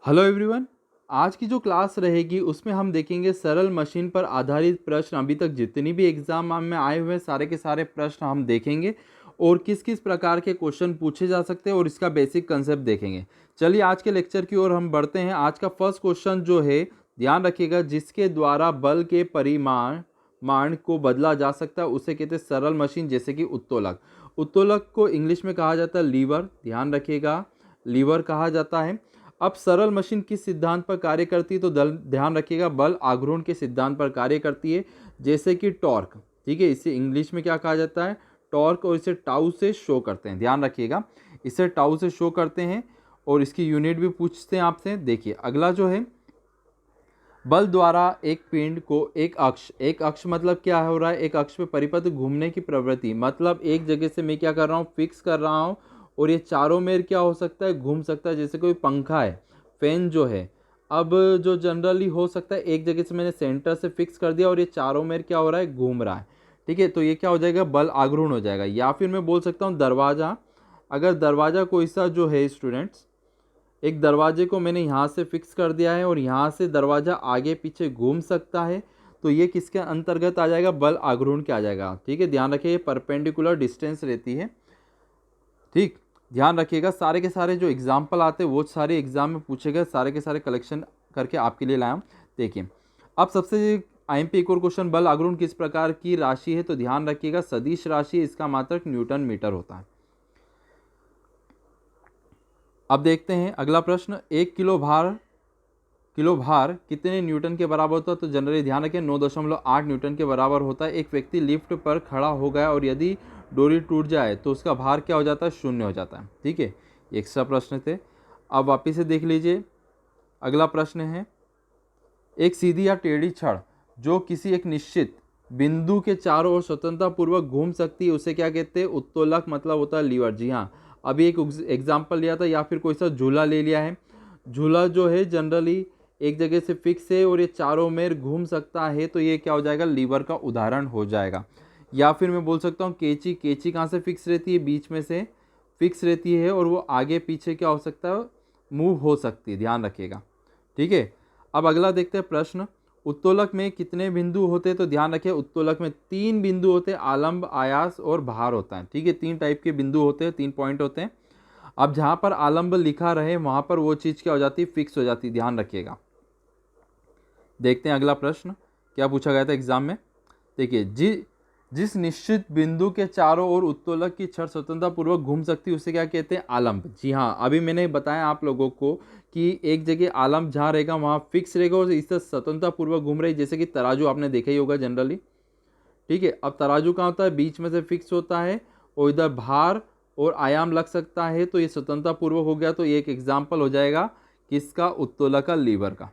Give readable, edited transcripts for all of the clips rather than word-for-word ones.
Hello everyone. आज की जो क्लास रहेगी उसमें हम देखेंगे सरल मशीन पर आधारित प्रश्न। अभी तक जितनी भी एग्जाम में आए हुए हैं सारे के सारे प्रश्न हम देखेंगे और किस किस प्रकार के क्वेश्चन पूछे जा सकते हैं और इसका बेसिक कंसेप्ट देखेंगे। चलिए आज के लेक्चर की ओर हम बढ़ते हैं। आज का फर्स्ट क्वेश्चन जो है, ध्यान रखिएगा, जिसके द्वारा बल के परिमाण मान को बदला जा सकता है उसे कहते हैं सरल मशीन, जैसे कि उत्तोलक। उत्तोलक को इंग्लिश में कहा जाता है लीवर, ध्यान रखिएगा, लीवर कहा जाता है। अब सरल मशीन किस सिद्धांत पर कार्य करती है, तो ध्यान रखिएगा बल आघूर्ण के सिद्धांत पर कार्य करती है, जैसे कि टॉर्क। ठीक है, इसे इंग्लिश में क्या कहा जाता है, टॉर्क, और इसे टाउ से शो करते हैं। ध्यान रखिएगा, इसे टाउ से शो करते हैं और इसकी यूनिट भी पूछते हैं आपसे। देखिए अगला जो है, बल द्वारा एक पिंड को एक अक्ष मतलब क्या हो रहा है, एक अक्ष पे परिपथ घूमने की प्रवृत्ति, मतलब एक जगह से मैं क्या कर रहा हूँ, फिक्स कर रहा हूँ और ये चारों मेर क्या हो सकता है, घूम सकता है। जैसे कोई पंखा है, फैन जो है, अब जो जनरली हो सकता है एक जगह से मैंने सेंटर से फिक्स कर दिया और ये चारों मेर क्या हो रहा है, घूम रहा है। ठीक है, तो ये क्या हो जाएगा, बल आघूर्ण हो जाएगा। या फिर मैं बोल सकता हूँ दरवाजा, अगर दरवाजा कोई सा जो है स्टूडेंट्स, एक दरवाजे को मैंने यहाँ से फिक्स कर दिया है और यहाँ से दरवाज़ा आगे पीछे घूम सकता है, तो ये किसके अंतर्गत आ जाएगा, बल आघूर्ण के आ जाएगा। ठीक है, ध्यान रखिए, ये परपेंडिकुलर डिस्टेंस रहती है। ठीक, ध्यान रखिएगा, सारे के सारे जो एग्जाम्पल आते हैं वो सारे एग्जाम में पूछे गए, सारे के सारे कलेक्शन करके आपके लिए लाया हूँ। देखिए अब सबसे आईएमपी एक और क्वेश्चन, बल आघूर्ण किस प्रकार की राशि है, तो ध्यान रखिएगा सदिश राशि, इसका मात्रक न्यूटन मीटर होता है। अब देखते हैं अगला प्रश्न, एक किलो भार कितने न्यूटन के बराबर होता है, तो जनरली ध्यान रखें 9.8 न्यूटन के बराबर होता है। एक व्यक्ति लिफ्ट पर खड़ा हो गया और यदि डोरी टूट जाए तो उसका भार क्या हो जाता है, शून्य हो जाता है। ठीक है, एक्स्ट्रा प्रश्न थे। अब वापिस से देख लीजिए, अगला प्रश्न है, एक सीधी या टेढ़ी छड़ जो किसी एक निश्चित बिंदु के चारों ओर स्वतंत्रता पूर्वक घूम सकती है उसे क्या कहते हैं, उत्तोलक, मतलब होता है लीवर। जी हाँ, अभी एक एग्जाम्पल लिया था, या फिर कोई सा झूला ले लिया है। झूला जो है जनरली एक जगह से फिक्स है और ये चारों मेर घूम सकता है, तो ये क्या हो जाएगा, लीवर का उदाहरण हो जाएगा। या फिर मैं बोल सकता हूँ कैंची, कैंची कहाँ से फिक्स रहती है, बीच में से फिक्स रहती है और वो आगे पीछे क्या हो सकता है, मूव हो सकती है। ध्यान रखिएगा। ठीक है, अब अगला देखते हैं प्रश्न, उत्तोलक में कितने बिंदु होते हैं, तो ध्यान रखिए उत्तोलक में 3 बिंदु होते हैं, आलंब, आयास और भार होता है। ठीक है, 3 टाइप के बिंदु होते हैं, 3 पॉइंट होते हैं। अब जहाँ पर आलंब लिखा रहे वहाँ पर वो चीज़ क्या हो जाती है, फिक्स हो जाती है। ध्यान रखिएगा। देखते हैं अगला प्रश्न क्या पूछा गया था एग्जाम में। देखिए, जिस निश्चित बिंदु के चारों ओर उत्तोलक की छड़ स्वतंत्रता पूर्वक घूम सकती है उसे क्या कहते हैं, आलंब। जी हाँ, अभी मैंने बताया आप लोगों को कि एक जगह आलंब जहाँ रहेगा वहाँ फिक्स रहेगा और इससे स्वतंत्रता पूर्वक घूम रही, जैसे कि तराजू आपने देखा ही होगा जनरली। ठीक है, अब तराजू कहाँ होता है, बीच में से फिक्स होता है और इधर भार और आयाम लग सकता है, तो ये स्वतंत्रता पूर्वक हो गया। तो ये एक एग्जाम्पल हो जाएगा किसका, उत्तोलक का, लीवर का।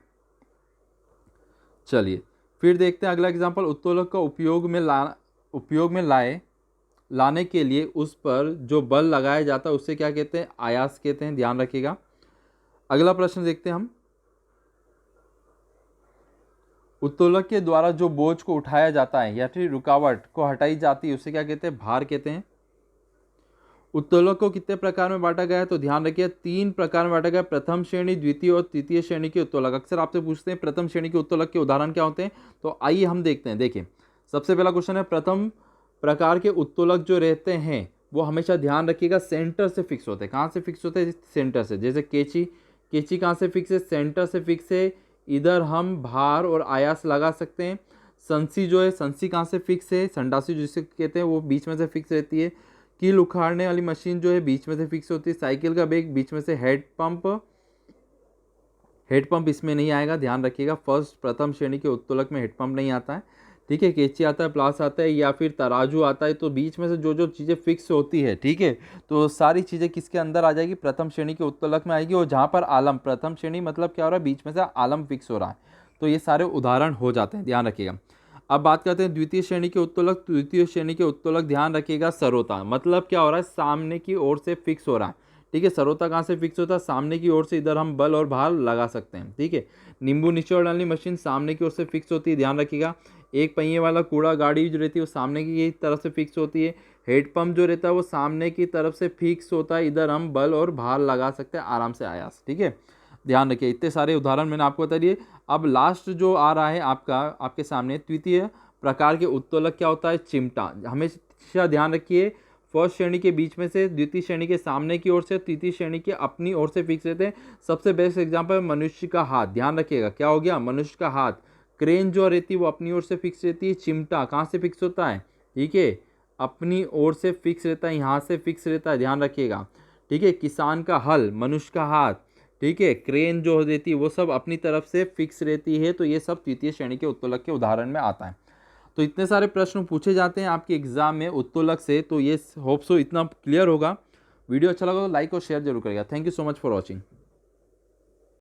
चलिए फिर देखते हैं अगला एग्जाम्पल, उत्तोलक का उपयोग में लाने के लिए उस पर जो बल लगाया जाता है उससे क्या कहते हैं, आयास कहते हैं। ध्यान रखिएगा। अगला प्रश्न देखते हैं हम, उत्तोलक के द्वारा जो बोझ को उठाया जाता है या फिर रुकावट को हटाई जाती है उसे क्या कहते हैं, भार कहते हैं। उत्तोलक को कितने प्रकार में बांटा गया है, तो ध्यान रखिए 3 प्रकार में बांटा गया है, प्रथम श्रेणी, द्वितीय और तृतीय श्रेणी के उत्तोलक। अक्सर आपसे पूछते हैं प्रथम श्रेणी के उत्तोलक के उदाहरण क्या होते हैं, तो आइए हम देखते हैं। देखिए सबसे पहला क्वेश्चन है, प्रथम प्रकार के उत्तोलक जो रहते हैं वो हमेशा ध्यान रखिएगा सेंटर से फिक्स होते हैं। कहाँ से फिक्स होते हैं, सेंटर से। जैसे कैंची, कैंची कहाँ से फिक्स है, सेंटर से फिक्स है, इधर हम भार और आयास लगा सकते हैं। संसी जो है, संसी कहाँ से फिक्स है, संडासी जिसे कहते हैं, वो बीच में से फिक्स रहती है। कील उखाड़ने वाली मशीन जो है बीच में से फिक्स होती है। साइकिल का ब्रेक बीच में से। हेड पंप इसमें नहीं आएगा, ध्यान रखिएगा, फर्स्ट प्रथम श्रेणी के उत्तोलक में हेड पंप नहीं आता है। ठीक है, कैंची आता है, प्लास आता है, या फिर तराजू आता है, तो बीच में से जो जो चीज़ें फिक्स होती है, ठीक है, तो सारी चीज़ें किसके अंदर आ जाएगी, प्रथम श्रेणी के उत्तोलक में आएगी। और जहाँ पर आलम, प्रथम श्रेणी मतलब क्या हो रहा है, बीच में से आलम फिक्स हो रहा है, तो ये सारे उदाहरण हो जाते हैं। ध्यान रखिएगा। अब बात करते हैं द्वितीय श्रेणी के उत्तोलक। द्वितीय श्रेणी के उत्तोलक, ध्यान रखिएगा, सरोता मतलब क्या हो रहा है, सामने की ओर से फिक्स हो रहा है। ठीक है, सरोता कहाँ से फिक्स होता है, सामने की ओर से, इधर हम बल और भार लगा सकते हैं। ठीक है, नींबू निचोड़ डालने मशीन सामने की ओर से फिक्स होती है, ध्यान रखिएगा। एक पहिए वाला कूड़ा गाड़ी जो रहती है वो सामने की तरफ से फिक्स होती है। हेड पंप जो रहता है वो सामने की तरफ से फिक्स होता है, इधर हम बल और भार लगा सकते हैं आराम से, आयास। ठीक है, ध्यान रखिए, इतने सारे उदाहरण मैंने आपको बता दिए। अब लास्ट जो आ रहा है आपका आपके सामने, तृतीय प्रकार के उत्तोलक क्या होता है? चिमटा। हमेशा ध्यान रखिए, फर्स्ट श्रेणी के बीच में से, द्वितीय श्रेणी के सामने की ओर से, तृतीय श्रेणी के अपनी ओर से फिक्स रहते हैं। सबसे बेस्ट एग्जाम्पल मनुष्य का हाथ, ध्यान रखिएगा क्या हो गया? मनुष्य का हाथ। क्रेन जो रहती है वो अपनी ओर से फिक्स रहती है। चिमटा कहाँ से फिक्स होता है? ठीक है, अपनी ओर से फिक्स रहता है, यहाँ से फिक्स रहता है, ध्यान रखिएगा। ठीक है, किसान का हल, मनुष्य का हाथ। ठीक है, क्रेन जो रहती है वो सब अपनी तरफ से फिक्स रहती है। तो ये सब तृतीय श्रेणी के उत्तोलक के उदाहरण में आता है। तो इतने सारे प्रश्न पूछे जाते हैं आपके एग्जाम में उत्तोलक से, तो ये होप सो इतना क्लियर होगा। वीडियो अच्छा लगा तो लाइक और शेयर जरूर करेगा। Thank you so much for watching.